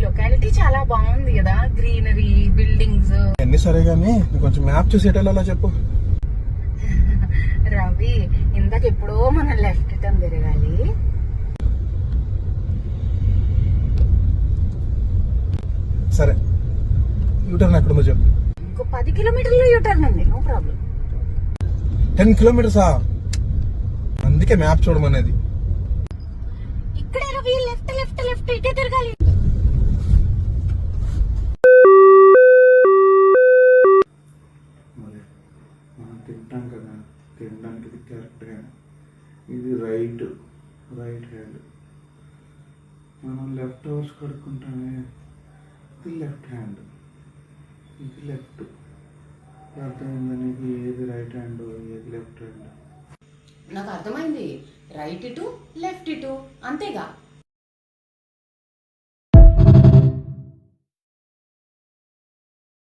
Locality చాలా బాగుంది కదా, గ్రీనరీ, బిల్డింగ్స్. అన్ని సరే గానీ కొంచెం మ్యాప్ చూసి ఎటెళ్ళాలో చెప్పు. రవి, ఇందాక ఎప్పుడో మనం లెఫ్ట్ టర్న్ తిరగాలి. సరే, యూటర్న్ ఎక్కడుందో చెప్పు. ఇంకో 10 కిలోమీటర్లు యూటర్న్ ఉంది, నో ప్రాబ్లం. 10 కిలోమీటర్సా? అందుకే మ్యాప్ చూడమనేది. ఇక్కడే రవి, లెఫ్ట్ లెఫ్ట్ లెఫ్ట్, ఇటే తిరగాలి. మనం తింటాం కదా, తినడానికి ఇది కరెక్ట్గా. ఇది రైట్ హ్యాండ్. మనం లెఫ్ట్ అవర్స్ కడుక్కుంటామే, ఇది లెఫ్ట్ హ్యాండ్, ఇది లెఫ్ట్. అర్థమైందా నీకు? ఏది రైట్ హ్యాండ్, ఏది లెఫ్ట్ హ్యాండ్? నాకు అర్థమైంది. రైట్ ఇటు, లెఫ్ట్ ఇటు, అంతేగా.